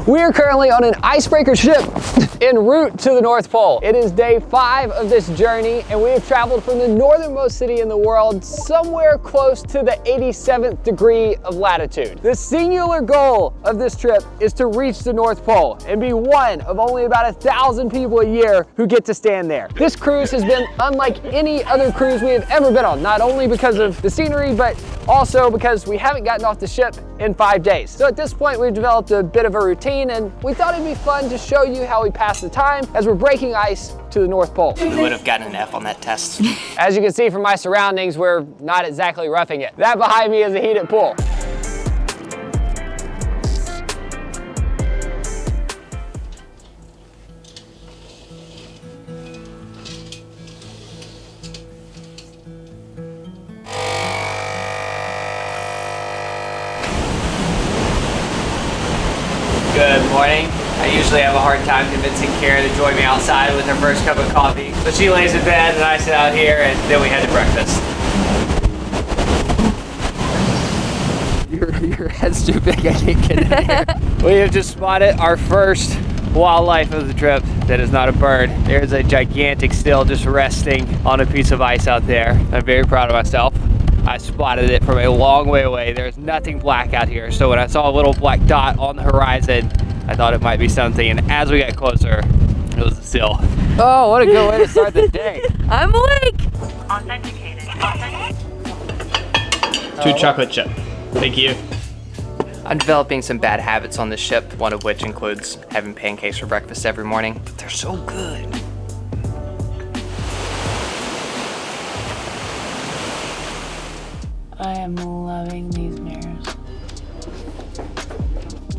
We are currently on an icebreaker ship en route to the North Pole. It is day 5 of this journey, and we have traveled from the northernmost city in the world somewhere close to the 87th degree of latitude. The singular goal of this trip is to reach the North Pole and be one of only about 1,000 people a year who get to stand there. This cruise has been unlike any other cruise we have ever been on, not only because of the scenery, but also because we haven't gotten off the ship in 5 days. So at this point, we've developed a bit of a routine, and we thought it'd be fun to show you how we pass the time as we're breaking ice to the North Pole. We would have gotten an F on that test. As you can see from my surroundings, we're not exactly roughing it. That behind me is a heated pool. Good morning. I usually have a hard time convincing Kara to join me outside with her first cup of coffee. So she lays in bed and I sit out here, and then we head to breakfast. Your head's too big, I can't get in here. We have just spotted our first wildlife of the trip that is not a bird. There's a gigantic still just resting on a piece of ice out there. I'm very proud of myself. I spotted it from a long way away. There's nothing black out here. So when I saw a little black dot on the horizon, I thought it might be something. And as we got closer, it was a seal. Oh, what a good way to start the day. I'm awake. Authenticated. 2 chocolate chip. Thank you. I'm developing some bad habits on this ship, one of which includes having pancakes for breakfast every morning. But they're so good. I am loving these mirrors.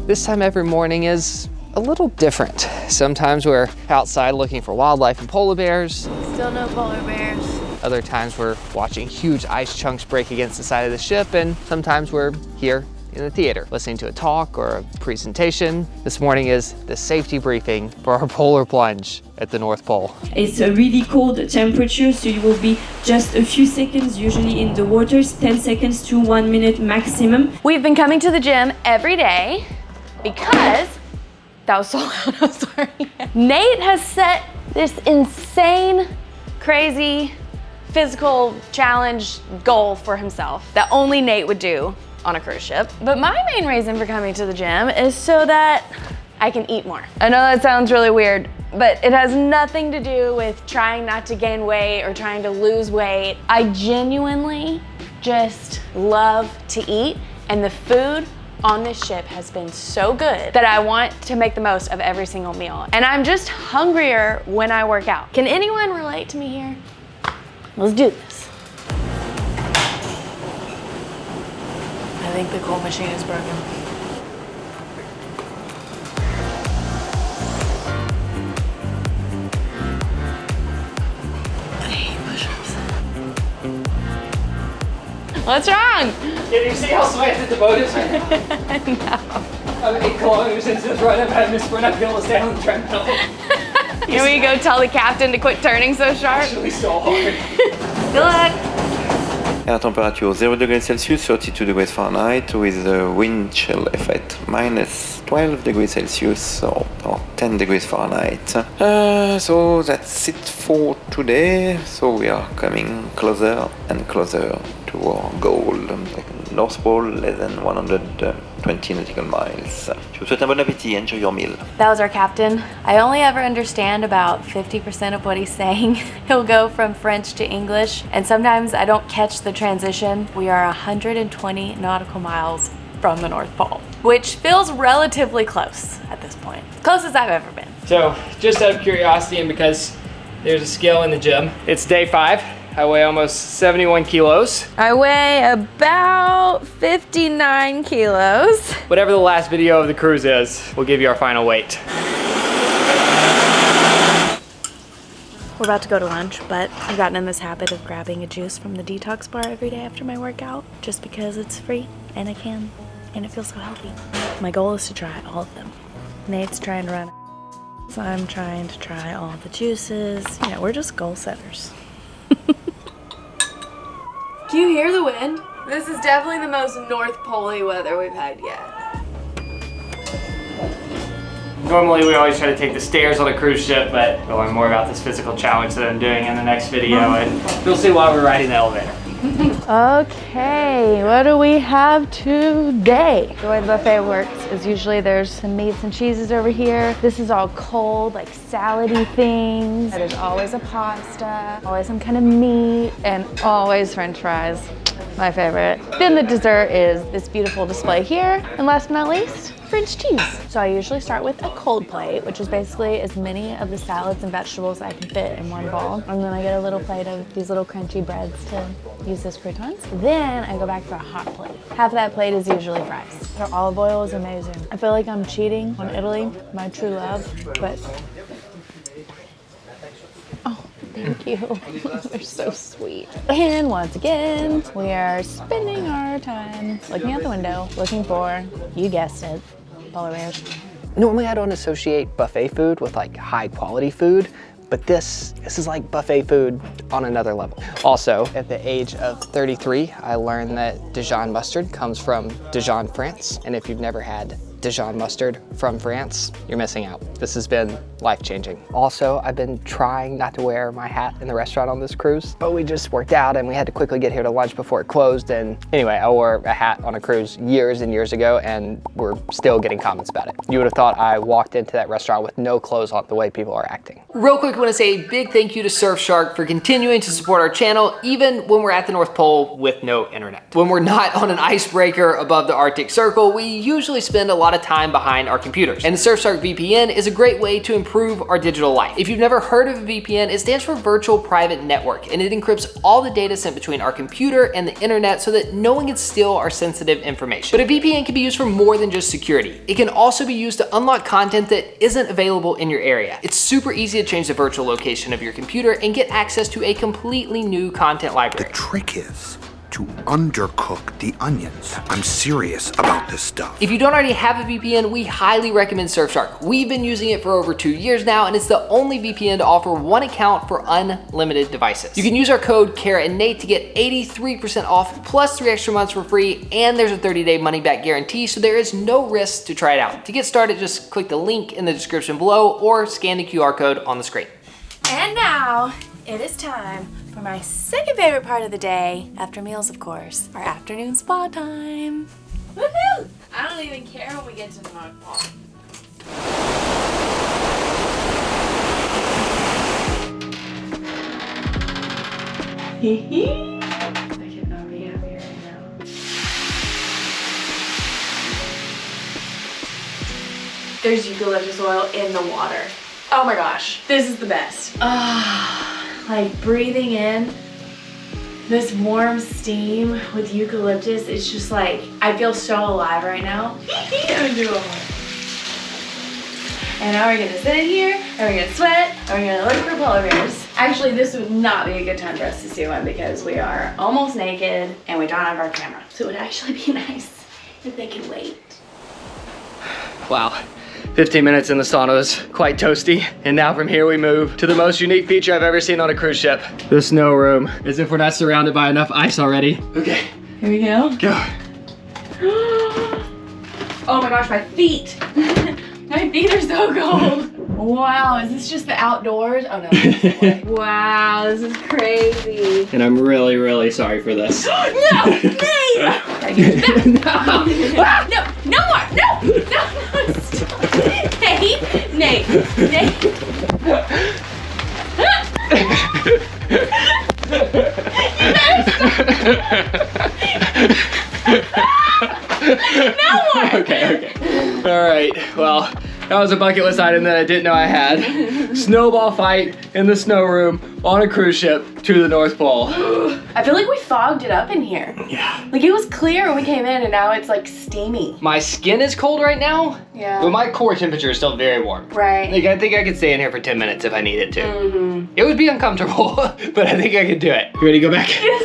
This time every morning is a little different. Sometimes we're outside looking for wildlife and polar bears. Still no polar bears. Other times we're watching huge ice chunks break against the side of the ship, and sometimes we're here in the theater listening to a talk or a presentation. This morning is the safety briefing for our polar plunge at the North Pole. It's a really cold temperature, so you will be just a few seconds usually in the waters, 10 seconds to 1 minute maximum. We've been coming to the gym every day because, that was so loud, I'm sorry. Nate has set this insane, crazy, physical challenge goal for himself that only Nate would do on a cruise ship. But my main reason for coming to the gym is so that I can eat more. I know that sounds really weird, but it has nothing to do with trying not to gain weight or trying to lose weight. I genuinely just love to eat, and the food on this ship has been so good that I want to make the most of every single meal. And I'm just hungrier when I work out. Can anyone relate to me here? Let's do this. I think the cold machine is broken. I hate push-ups. What's wrong? Can you see how slanted the boat is right now? No. I'm 8 kilometers into this run. I'm having to sprint uphill to stay on the treadmill. Can we go tell the captain to quit turning so sharp? Actually so hard. Good luck. Air temperature 0 degrees Celsius, 32 degrees Fahrenheit, with a wind chill effect minus 12 degrees Celsius or 10 degrees Fahrenheit. So that's it for today. So we are coming closer and closer to our goal, North Pole, less than 120 nautical miles. Je vous souhaite un bon appétit. Enjoy your meal. That was our captain. I only ever understand about 50% of what he's saying. He'll go from French to English, and sometimes I don't catch the transition. We are 120 nautical miles from the North Pole, which feels relatively close at this point. Closest I've ever been. So, just out of curiosity and because there's a scale in the gym, it's day 5. I weigh almost 71 kilos. I weigh about 59 kilos. Whatever the last video of the cruise is, we'll give you our final weight. We're about to go to lunch, but I've gotten in this habit of grabbing a juice from the detox bar every day after my workout, just because it's free and I can, and it feels so healthy. My goal is to try all of them. Nate's trying to run, so I'm trying to try all the juices. You know, we're just goal setters. Do you hear the wind? This is definitely the most North Pole-y weather we've had yet. Normally we always try to take the stairs on a cruise ship, but we'll learn more about this physical challenge that I'm doing in the next video, and you'll see why we're riding the elevator. Okay, what do we have today? The way the buffet works is usually there's some meats and cheeses over here. This is all cold, like salady things. There's always a pasta, always some kind of meat, and always French fries, my favorite. Then the dessert is this beautiful display here, and last but not least, French cheese. So I usually start with a cold plate, which is basically as many of the salads and vegetables I can fit in one bowl. And then I get a little plate of these little crunchy breads to use as croutons. Then I go back for a hot plate. Half of that plate is usually fries. Their olive oil is amazing. I feel like I'm cheating on Italy, my true love, but oh, thank you. They're so sweet. And once again, we are spending our time looking out the window, looking for, you guessed it, polar bears. Normally I don't associate buffet food with like high quality food, but this is like buffet food on another level. Also, at the age of 33, I learned that Dijon mustard comes from Dijon, France. And if you've never had Dijon mustard from France, you're missing out. This has been life-changing. Also, I've been trying not to wear my hat in the restaurant on this cruise, but we just worked out and we had to quickly get here to lunch before it closed. And anyway, I wore a hat on a cruise years and years ago, and we're still getting comments about it. You would have thought I walked into that restaurant with no clothes on the way people are acting. Real quick, I want to say a big thank you to Surfshark for continuing to support our channel, even when we're at the North Pole with no internet. When we're not on an icebreaker above the Arctic Circle, we usually spend a lot of time behind our computers. And the Surfshark VPN is a great way to improve our digital life. If you've never heard of a VPN, it stands for Virtual Private Network, and it encrypts all the data sent between our computer and the internet so that no one can steal our sensitive information. But a VPN can be used for more than just security. It can also be used to unlock content that isn't available in your area. It's super easy to change the virtual location of your computer and get access to a completely new content library. The trick is to undercook the onions. I'm serious about this stuff. If you don't already have a VPN, we highly recommend Surfshark. We've been using it for over 2 years now, and it's the only VPN to offer one account for unlimited devices. You can use our code Kara and Nate to get 83% off plus 3 extra months for free, and there's a 30-day money-back guarantee, so there is no risk to try it out. To get started, just click the link in the description below or scan the QR code on the screen. And now it is time for my second favorite part of the day, after meals of course, our afternoon spa time. Woohoo! I don't even care when we get to the North Pole. I could not be happier right now. There's eucalyptus oil in the water. Oh my gosh, this is the best. Like breathing in this warm steam with eucalyptus, it's just like, I feel so alive right now. And now we're gonna sit in here, and we're gonna sweat, and we're gonna look for polar bears. Actually, this would not be a good time for us to swim because we are almost naked and we don't have our camera. So it would actually be nice if they could wait. Wow. 15 minutes in the sauna was quite toasty. And now from here we move to the most unique feature I've ever seen on a cruise ship. The snow room. As if we're not surrounded by enough ice already. Okay. Here we go. Go. Oh my gosh, my feet. My feet are so cold. Wow, is this just the outdoors? Oh no. Wow, this is crazy. And I'm really, really sorry for this. No, Nate! No, no more, no, Nate. No more. Okay. All right, well, that was a bucket list item that I didn't know I had. Snowball fight in the snow room on a cruise ship to the North Pole. I feel like we fogged it up in here. Yeah. Like it was clear when we came in and now it's like steamy. My skin is cold right now, Yeah. but my core temperature is still very warm. Right. Like, I think I could stay in here for 10 minutes if I needed to. It would be uncomfortable, but I think I could do it. You ready to go back? Yes.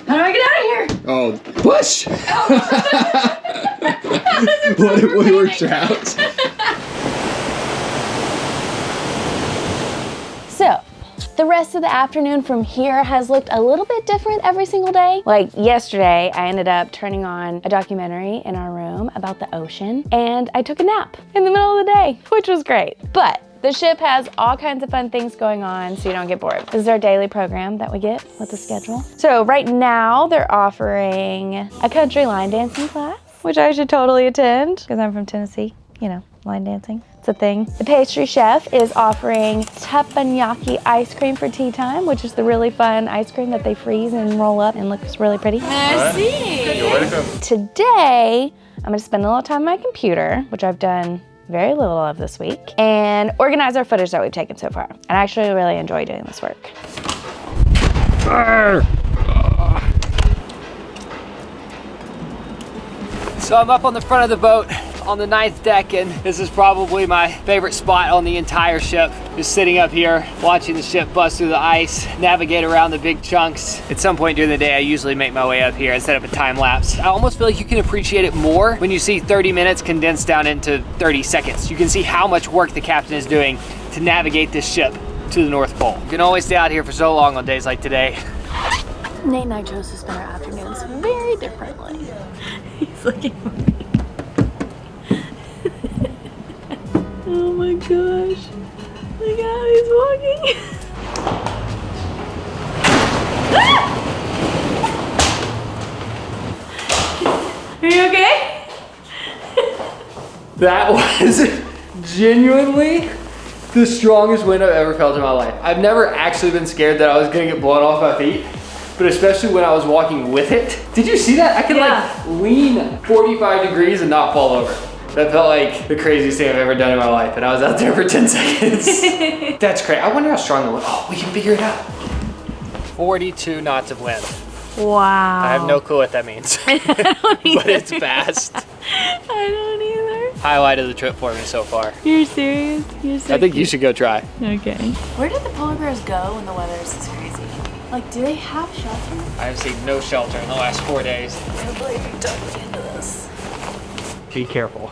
How do I get out of here? Oh, push! What if we worked out? So, the rest of the afternoon from here has looked a little bit different every single day. Like yesterday, I ended up turning on a documentary in our room room about the ocean, and I took a nap in the middle of the day, which was great. But the ship has all kinds of fun things going on so you don't get bored. This is our daily program that we get with the schedule. So right now they're offering a country line dancing class, which I should totally attend because I'm from Tennessee, you know, line dancing. It's a thing. The pastry chef is offering teppanyaki ice cream for tea time, which is the really fun ice cream that they freeze and roll up and looks really pretty. Merci. You're welcome. Today, I'm gonna spend a little time on my computer, which I've done very little of this week, and organize our footage that we've taken so far. And I actually really enjoy doing this work. So I'm up on the front of the boat on the 9th deck, and this is probably my favorite spot on the entire ship. Just sitting up here, watching the ship bust through the ice, navigate around the big chunks. At some point during the day, I usually make my way up here and set up a time lapse. I almost feel like you can appreciate it more when you see 30 minutes condensed down into 30 seconds. You can see how much work the captain is doing to navigate this ship to the North Pole. You can always stay out here for so long on days like today. Nate and I chose to spend our afternoons very differently. He's looking for me. Oh my gosh. Look how he's walking. Are you okay? That was genuinely the strongest wind I've ever felt in my life. I've never actually been scared that I was gonna get blown off my feet, but especially when I was walking with it. Did you see that? I could like lean 45 degrees and not fall over. That felt like the craziest thing I've ever done in my life, and I was out there for 10 seconds. That's crazy. I wonder how strong the wind. Oh, we can figure it out. 42 knots of wind. Wow. I have no clue what that means, I don't either. but it's fast. I don't either. Highlight of the trip for me so far. You're serious? You're so I think you should go try. Okay. Where did the polar bears go when the weather is this crazy? Like, do they have shelter? I've seen no shelter in the last 4 days. I can't believe you dug me into this. Be careful.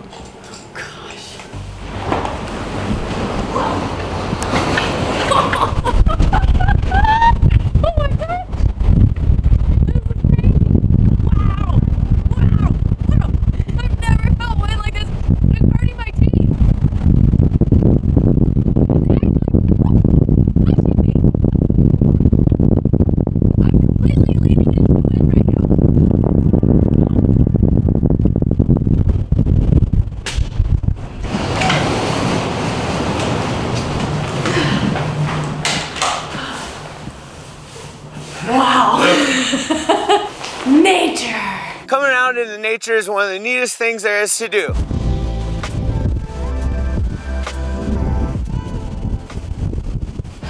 Coming out into nature is one of the neatest things there is to do.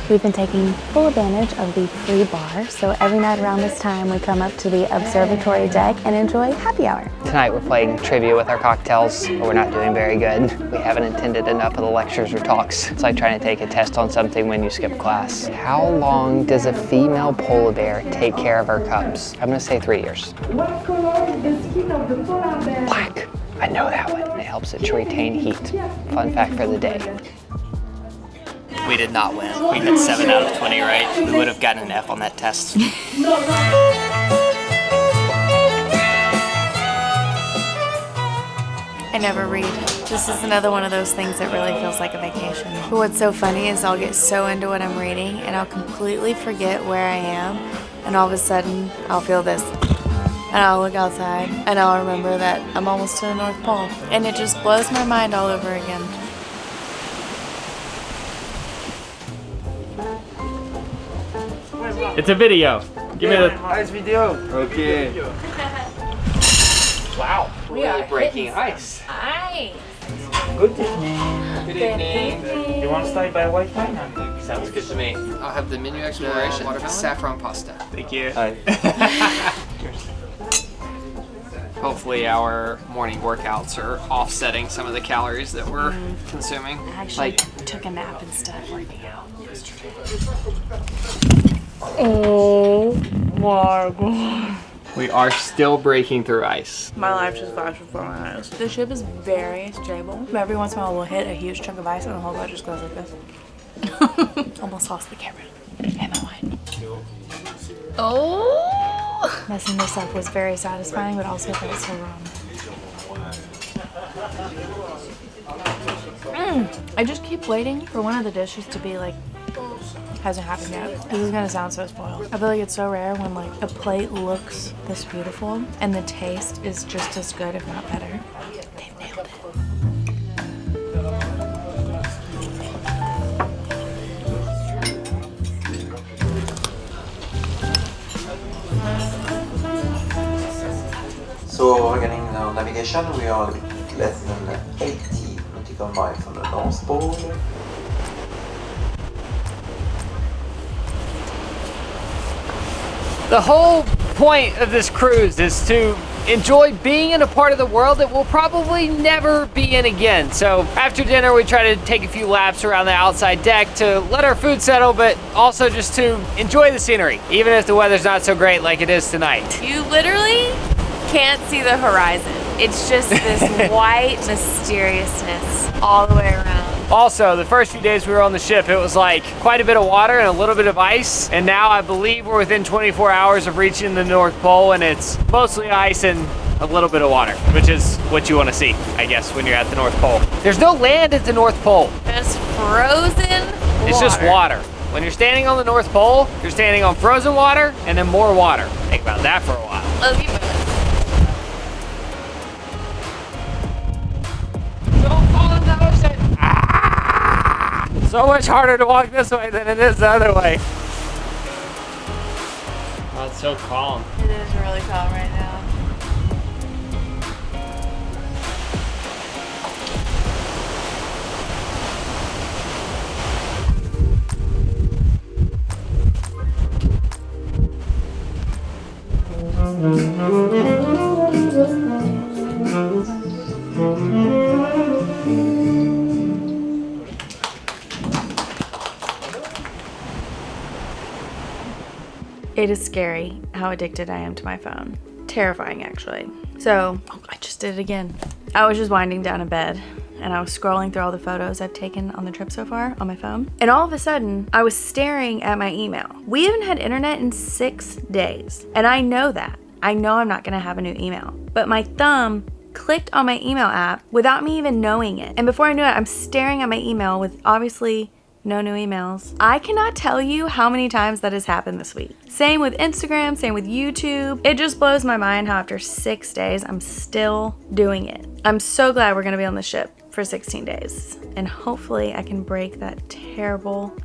We've been taking full advantage of the free bar, so every night around this time we come up to the observatory deck and enjoy happy hour. Tonight we're playing trivia with our cocktails, but we're not doing very good. We haven't attended enough of the lectures or talks. It's like trying to take a test on something when you skip class. How long does a female polar bear take care of her cubs? I'm gonna say 3 years. What color is the skin of the polar bear? Black. I know that one. It helps it to retain heat. Fun fact for the day. We did not win. We got 7 out of 20 right. We would have gotten an F on that test. I never read. This is another one of those things that really feels like a vacation. But what's so funny is I'll get so into what I'm reading and I'll completely forget where I am, and all of a sudden I'll feel this. And I'll look outside and I'll remember that I'm almost to the North Pole. And it just blows my mind all over again. It's a video. Give me the Nice video. Okay. Wow, We really are breaking hitting ice. Ice. Good evening. Good evening. You want to start by white wine? Sounds good to me. I'll have the menu exploration, saffron pasta. Thank you. Hi. Hopefully our morning workouts are offsetting some of the calories that we're consuming. I actually took a nap instead of working out. Oh my god. We are still breaking through ice. My life just flashed before my eyes. The ship is very stable. Every once in a while we'll hit a huge chunk of ice and the whole boat just goes like this. Almost lost the camera. And my wine. Oh! Messing this up was very satisfying, but also felt so wrong. I just keep waiting for one of the dishes to be like, hasn't happened yet. This is gonna sound so spoiled. I feel like it's so rare when like a plate looks this beautiful and the taste is just as good, if not better. They've nailed it. So regarding our navigation, we are a bit less than 80 nautical miles from the North Pole. The whole point of this cruise is to enjoy being in a part of the world that we'll probably never be in again. So after dinner, we try to take a few laps around the outside deck to let our food settle, but also just to enjoy the scenery, even if the weather's not so great like it is tonight. You literally can't see the horizon. It's just this white mysteriousness all the way around. Also, the first few days we were on the ship, it was like quite a bit of water and a little bit of ice. And now I believe we're within 24 hours of reaching the North Pole, and it's mostly ice and a little bit of water, which is what you want to see, I guess, when you're at the North Pole. There's no land at the North Pole. Just frozen water. It's just water. When you're standing on the North Pole, you're standing on frozen water and then more water. Think about that for a while. Let's keep moving. Don't fall in the ocean. So much harder to walk this way than it is the other way. Oh, it's so calm. It is really calm right now. It is scary how addicted I am to my phone. Terrifying, actually. So, I just did it again. I was just winding down in bed and I was scrolling through all the photos I've taken on the trip so far on my phone. And all of a sudden, I was staring at my email. We haven't had internet in 6 days. And I know that. I know I'm not gonna have a new email. But my thumb clicked on my email app without me even knowing it. And before I knew it, I'm staring at my email with obviously no new emails. I cannot tell you how many times that has happened this week. Same with Instagram, same with YouTube. It just blows my mind how after 6 days, I'm still doing it. I'm so glad we're gonna be on the ship for 16 days. And hopefully I can break that terrible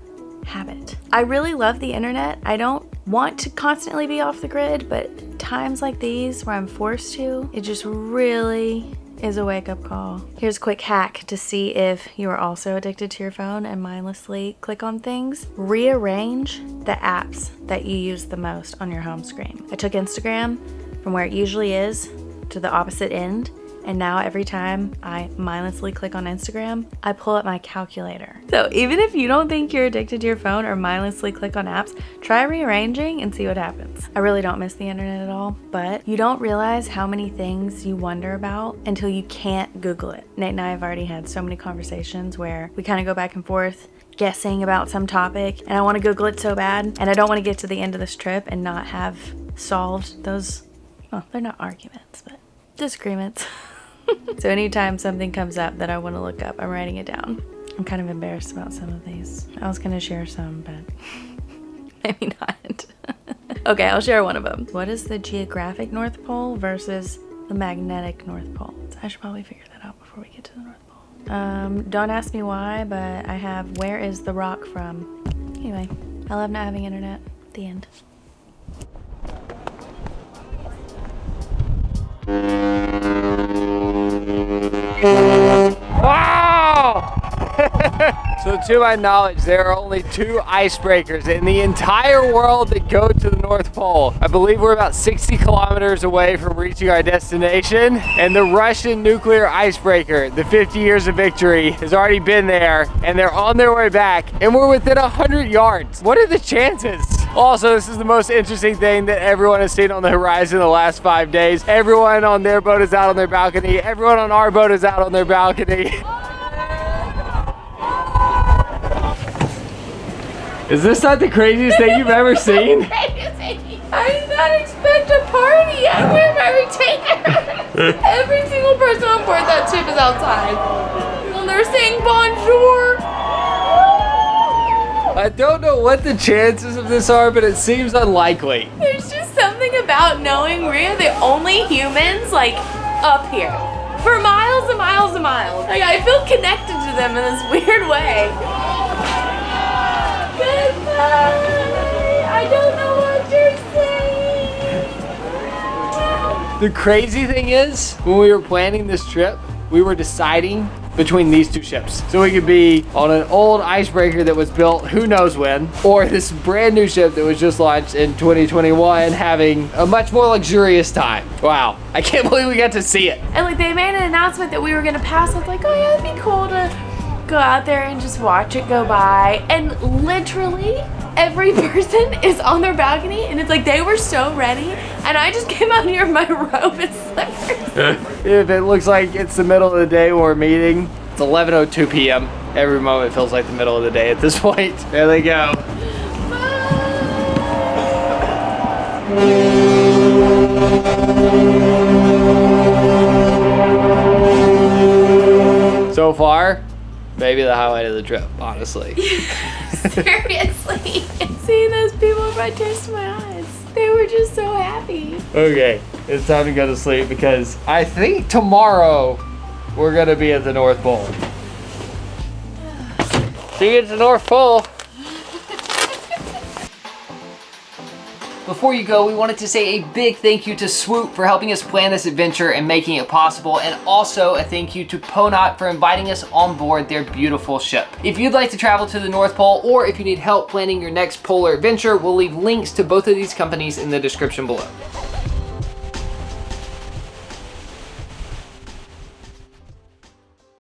habit. I really love the internet. I don't want to constantly be off the grid, but times like these where I'm forced to, it just really is a wake-up call. Here's a quick hack to see if you are also addicted to your phone and mindlessly click on things. Rearrange the apps that you use the most on your home screen. I took Instagram from where it usually is to the opposite end, and now every time I mindlessly click on Instagram, I pull up my calculator. So even if you don't think you're addicted to your phone or mindlessly click on apps, try rearranging and see what happens. I really don't miss the internet at all, but you don't realize how many things you wonder about until you can't Google it. Nate and I have already had so many conversations where we kind of go back and forth guessing about some topic, and I want to Google it so bad, and I don't want to get to the end of this trip and not have solved those, well, they're not arguments, but disagreements. So anytime something comes up that I want to look up, I'm writing it down. I'm kind of embarrassed about some of these. I was going to share some, but maybe not. Okay, I'll share one of them. What is the geographic North Pole versus the magnetic North Pole? I should probably figure that out before we get to the North Pole. Don't ask me why, but I have where is the rock from? Anyway, I love not having internet. The end. Wow! So to my knowledge, there are only 2 icebreakers in the entire world that go to the North Pole. I believe we're about 60 kilometers away from reaching our destination, and the Russian nuclear icebreaker, the 50 years of victory, has already been there, and they're on their way back, and we're within 100 yards. What are the chances? Also, this is the most interesting thing that everyone has seen on the horizon the last 5 days. Everyone on their boat is out on their balcony. Everyone on our boat is out on their balcony. Is this not the craziest thing you've ever seen? I know. not expect a party. I wear my retainer. Every single person on board that ship is outside. And they're saying bonjour. I don't know what the chances of this are, but it seems unlikely. There's just something about knowing we're the only humans like up here for miles and miles and miles. Like I feel connected to them in this weird way. Goodbye. I don't know what you're saying. The crazy thing is, when we were planning this trip, we were deciding between these two ships. So we could be on an old icebreaker that was built who knows when, or this brand new ship that was just launched in 2021 having a much more luxurious time. Wow, I can't believe we got to see it. And like they made an announcement that we were gonna pass. I was like, oh yeah, it'd be cool to go out there and just watch it go by. And literally every person is on their balcony and it's like they were so ready. And I just came out here in my robe and slippers. If it looks like it's the middle of the day when we're meeting, it's 11:02 p.m. Every moment feels like the middle of the day at this point. There they go. So far, maybe the highlight of the trip, honestly. Seriously. Seeing those people brought tears to my eyes. They were just so happy. Okay, it's time to go to sleep because I think tomorrow we're gonna be at the North Pole. See you at the North Pole. Before you go, we wanted to say a big thank you to Swoop for helping us plan this adventure and making it possible, and also a thank you to Ponot for inviting us on board their beautiful ship. If you'd like to travel to the North Pole, or if you need help planning your next polar adventure, we'll leave links to both of these companies in the description below.